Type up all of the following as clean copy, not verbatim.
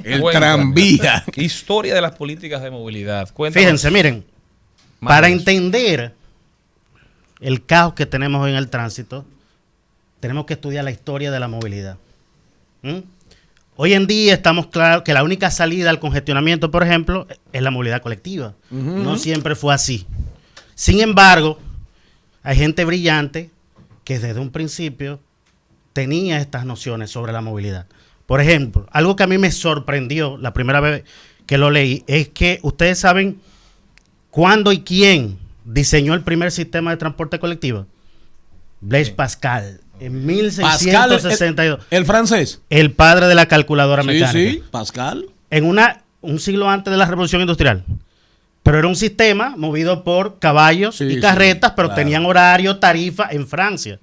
El tranvía. Historia de las políticas de movilidad. Cuéntanos. Fíjense, miren, para entender el caos que tenemos en el tránsito, tenemos que estudiar la historia de la movilidad. Hoy en día estamos claros que la única salida al congestionamiento, por ejemplo, es la movilidad colectiva. No siempre fue así. Sin embargo, hay gente brillante que desde un principio tenía estas nociones sobre la movilidad. Por ejemplo, algo que a mí me sorprendió la primera vez que lo leí es que ustedes saben cuándo y quién diseñó el primer sistema de transporte colectivo. Blaise Pascal, en 1662. Pascal, el francés. El padre de la calculadora mecánica. Sí, Pascal. En un siglo antes de la Revolución Industrial. Pero era un sistema movido por caballos y carretas, pero tenían horario, tarifa en Francia.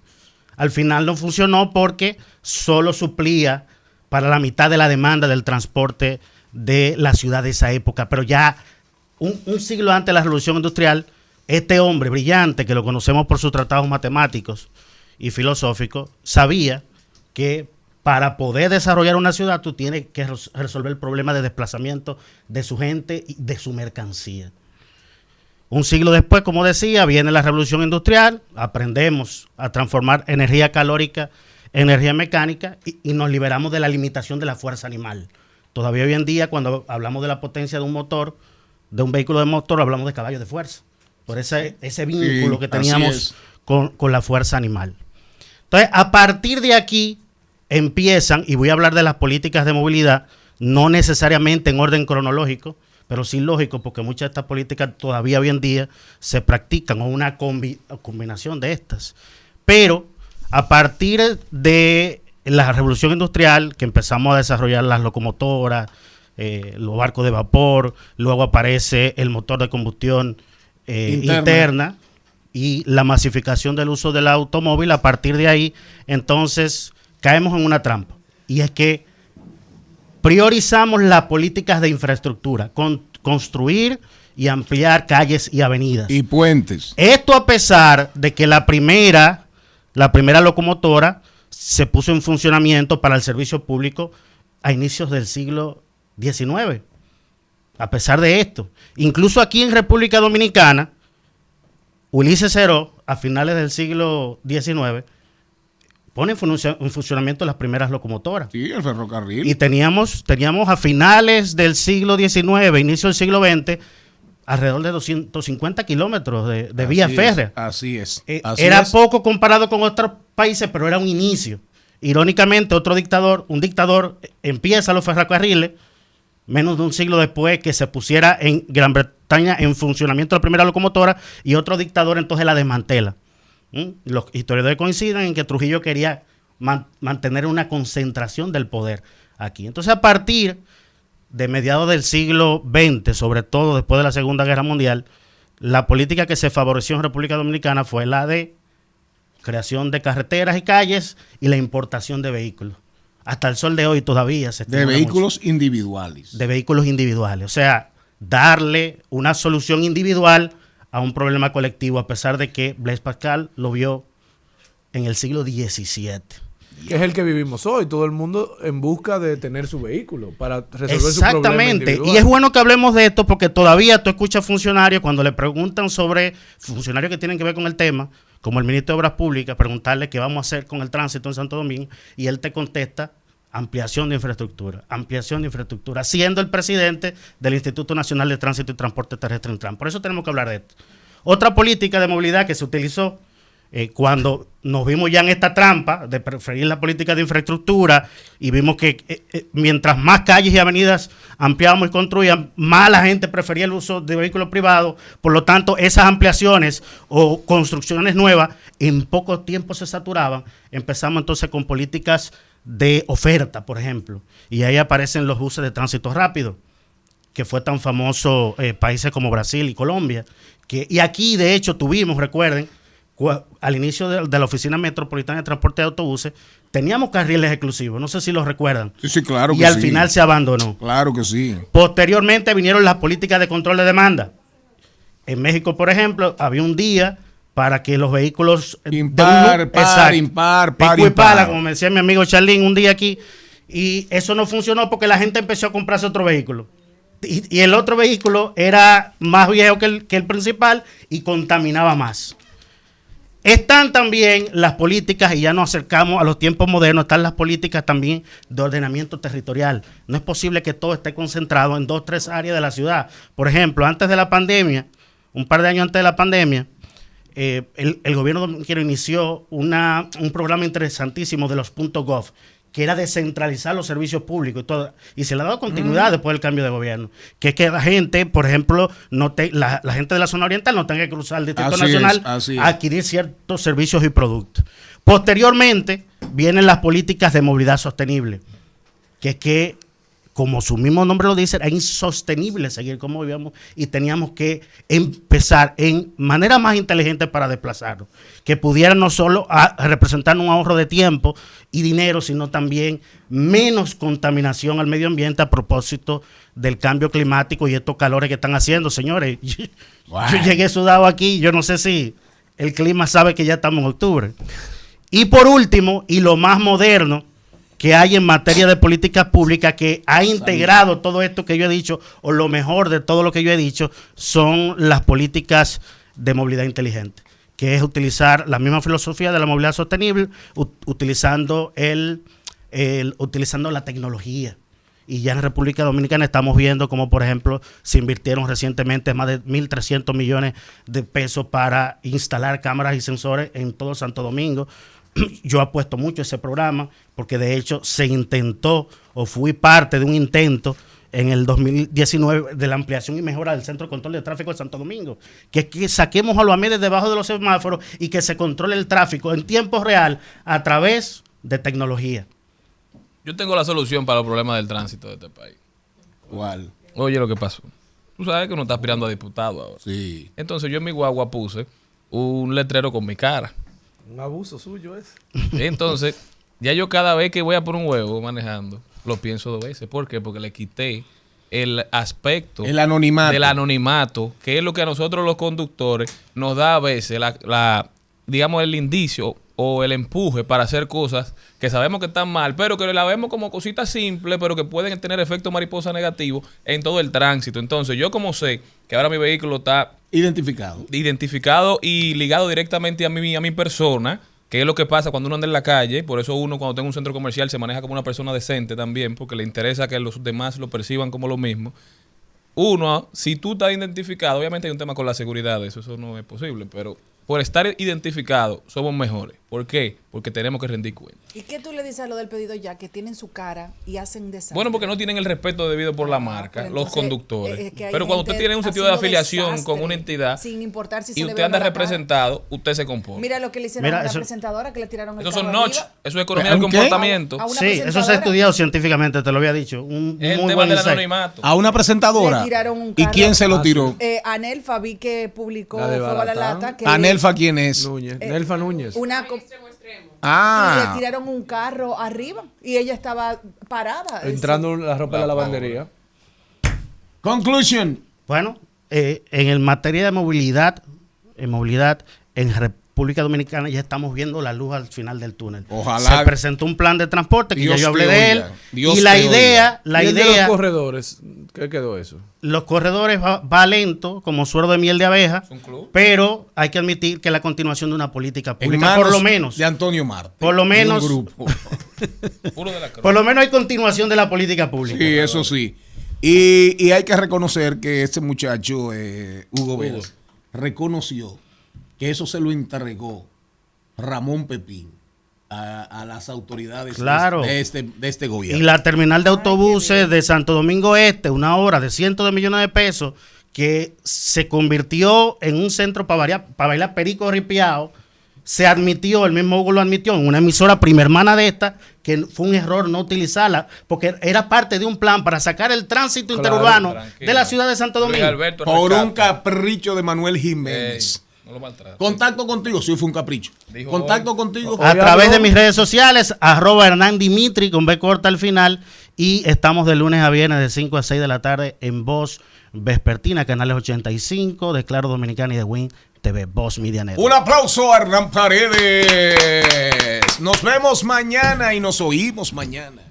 Al final no funcionó porque solo suplía para la mitad de la demanda del transporte de la ciudad de esa época. Pero ya un siglo antes de la Revolución Industrial, este hombre brillante, que lo conocemos por sus tratados matemáticos y filosóficos, sabía que para poder desarrollar una ciudad tú tienes que resolver el problema de desplazamiento de su gente y de su mercancía. Un siglo después, como decía, viene la Revolución Industrial, aprendemos a transformar energía calórica en energía mecánica y nos liberamos de la limitación de la fuerza animal. Todavía hoy en día, cuando hablamos de la potencia de un motor, de un vehículo de motor, hablamos de caballos de fuerza. Por ese vínculo que teníamos con la fuerza animal. Entonces, a partir de aquí empiezan, y voy a hablar de las políticas de movilidad, no necesariamente en orden cronológico, pero sí lógico, porque muchas de estas políticas todavía hoy en día se practican, o una combinación de estas. Pero a partir de la Revolución Industrial, que empezamos a desarrollar las locomotoras, los barcos de vapor, luego aparece el motor de combustión interna y la masificación del uso del automóvil. A partir de ahí, entonces, caemos en una trampa. Y es que priorizamos las políticas de infraestructura, construir y ampliar calles y avenidas. Y puentes. Esto a pesar de que la primera locomotora se puso en funcionamiento para el servicio público a inicios del siglo XIX. A pesar de esto, incluso aquí en República Dominicana, Ulises Ceró, a finales del siglo XIX, pone en funcionamiento las primeras locomotoras. Sí, el ferrocarril. Y teníamos a finales del siglo XIX, inicio del siglo XX, alrededor de 250 kilómetros de vía férrea. Así es. Era poco comparado con otros países, pero era un inicio. Irónicamente, un dictador empieza los ferrocarriles menos de un siglo después que se pusiera en Gran Bretaña en funcionamiento la primera locomotora, y otro dictador entonces la desmantela. Los historiadores coinciden en que Trujillo quería mantener una concentración del poder aquí. Entonces, a partir de mediados del siglo XX, sobre todo después de la Segunda Guerra Mundial, la política que se favoreció en República Dominicana fue la de creación de carreteras y calles y la importación de vehículos. Hasta el sol de hoy todavía se de vehículos individuales. De vehículos individuales. O sea, darle una solución individual a un problema colectivo, a pesar de que Blaise Pascal lo vio en el siglo XVII. Que es el que vivimos hoy, todo el mundo en busca de tener su vehículo para resolver su problema individual. Exactamente, y es bueno que hablemos de esto porque todavía tú escuchas funcionarios cuando le preguntan sobre funcionarios que tienen que ver con el tema, como el ministro de Obras Públicas, preguntarle qué vamos a hacer con el tránsito en Santo Domingo, y él te contesta ampliación de infraestructura, siendo el presidente del Instituto Nacional de Tránsito y Transporte Terrestre, Intran. Por eso tenemos que hablar de esto. Otra política de movilidad que se utilizó cuando nos vimos ya en esta trampa de preferir la política de infraestructura y vimos que mientras más calles y avenidas ampliábamos y construíamos, más la gente prefería el uso de vehículos privados. Por lo tanto, esas ampliaciones o construcciones nuevas en poco tiempo se saturaban. Empezamos entonces con políticas de oferta, por ejemplo, y ahí aparecen los buses de tránsito rápido, que fue tan famoso países como Brasil y Colombia, y aquí de hecho tuvimos, recuerden, al inicio de la Oficina Metropolitana de Transporte de Autobuses, teníamos carriles exclusivos, no sé si los recuerdan. Sí, claro que sí. Y al final se abandonó. Claro que sí. Posteriormente vinieron las políticas de control de demanda. En México, por ejemplo, había un día para que los vehículos impar, como me decía mi amigo Charlín un día aquí, Y eso no funcionó porque la gente empezó a comprarse otro vehículo. Y el otro vehículo era más viejo que el principal y contaminaba más. Están también las políticas, y ya nos acercamos a los tiempos modernos, están las políticas también de ordenamiento territorial. No es posible que todo esté concentrado en 2 o 3 áreas de la ciudad. Por ejemplo, antes de la pandemia, un par de años antes de la pandemia, el gobierno dominicano inició un programa interesantísimo de los .gov, que era descentralizar los servicios públicos y todo, y se le ha dado continuidad después del cambio de gobierno, que es que la gente, por ejemplo, la gente de la zona oriental no tenga que cruzar el Distrito Nacional a adquirir ciertos servicios y productos. Posteriormente vienen las políticas de movilidad sostenible, que es que, como su mismo nombre lo dice, era insostenible seguir como vivíamos y teníamos que empezar en manera más inteligente para desplazarnos, que pudiera no solo representar un ahorro de tiempo y dinero, sino también menos contaminación al medio ambiente a propósito del cambio climático y estos calores que están haciendo, señores. Yo llegué sudado aquí, yo no sé si el clima sabe que ya estamos en octubre. Y por último, y lo más moderno que hay en materia de políticas públicas, que ha integrado todo esto que yo he dicho, o lo mejor de todo lo que yo he dicho, son las políticas de movilidad inteligente, que es utilizar la misma filosofía de la movilidad sostenible, utilizando la tecnología. Y ya en República Dominicana estamos viendo como, por ejemplo, se invirtieron recientemente más de 1.300 millones de pesos para instalar cámaras y sensores en todo Santo Domingo. Yo apuesto mucho a ese programa porque de hecho se intentó, o fui parte de un intento en el 2019 de la ampliación y mejora del Centro de Control de Tráfico de Santo Domingo, que es que saquemos a los AMEDES debajo de los semáforos y que se controle el tráfico en tiempo real a través de tecnología. Yo tengo la solución para los problemas del tránsito de este país. ¿Cuál? Oye, lo que pasó. Tú sabes que uno está aspirando a diputado ahora. Sí. Entonces yo en mi guagua puse un letrero con mi cara. Un abuso suyo es. Entonces, ya yo cada vez que voy a por un huevo manejando, lo pienso 2 veces. ¿Por qué? Porque le quité el aspecto El anonimato. del anonimato, que es lo que a nosotros los conductores nos da a veces digamos, el indicio o el empuje para hacer cosas que sabemos que están mal, pero que la vemos como cositas simples, pero que pueden tener efecto mariposa negativo en todo el tránsito. Entonces, yo como sé que ahora mi vehículo está identificado y ligado directamente a mi persona, que es lo que pasa cuando uno anda en la calle. Por eso uno, cuando tenga un centro comercial, se maneja como una persona decente también, porque le interesa que los demás lo perciban como lo mismo. Uno, si tú estás identificado, obviamente hay un tema con la seguridad, eso no es posible, pero por estar identificado somos mejores. ¿Por qué? Porque tenemos que rendir cuenta. ¿Y qué tú le dices a lo del pedido ya? Que tienen su cara y hacen desastre. Bueno, porque no tienen el respeto debido por la marca, pero los entonces, conductores. que pero cuando usted tiene un sentido de afiliación con una entidad sin importar si y usted anda representado, usted se comporta. Mira lo que le hicieron a una presentadora que le tiraron el Esos carro son notch, arriba. eso es economía del comportamiento. Sí, eso se ha estudiado científicamente, te lo había dicho. Un El muy tema buen del insight. anonimato. A una presentadora. Le tiraron un ¿Y carro. quién se lo tiró? Anelfa, vi que publicó La de Fuego a la Baratán. Lata. Que ¿Anelfa quién es? Núñez. Nelfa Núñez. y le tiraron un carro arriba y ella estaba parada. Entrando la ropa de la lavandería. Conclusion. Bueno, en el materia de movilidad, en República Dominicana ya estamos viendo la luz al final del túnel. Ojalá. Se presentó un plan de transporte que Dios ya yo hablé te de él. oiga. Dios Y la te idea, ¿Y el de los corredores? ¿Qué quedó eso? los corredores va lento, como suero de miel de abeja, ¿Es un club? pero hay que admitir que es la continuación de una política En pública, manos por lo menos. de Antonio Marte. Por lo y un menos. grupo. Puro de la Por lo menos hay continuación de la política pública. Sí, eso sí. Y hay que reconocer que ese muchacho, Hugo Vélez, reconoció que eso se lo entregó Ramón Pepín a las autoridades Claro. de este gobierno. Y la terminal de autobuses de Santo Domingo Este, una obra de cientos de millones de pesos, que se convirtió en un centro para bailar perico ripiao, se admitió, el mismo Hugo lo admitió, en una emisora prima hermana de esta, que fue un error no utilizarla, porque era parte de un plan para sacar el tránsito interurbano de la ciudad de Santo Luis Domingo. Alberto Por un rescata. capricho de Manuel Jiménez. No lo maltrate. Contacto contigo, sí fue un capricho. Dijo Contacto hoy. contigo. A Hoy través habló- de mis redes sociales, @Hernán Dimitri con B corta al final, y estamos de lunes a viernes de 5 a 6 de la tarde en Voz Vespertina, canales 85 de Claro Dominicana y de Win TV, Voz Media Network. Un aplauso a Hernán Paredes. Nos vemos mañana y nos oímos mañana.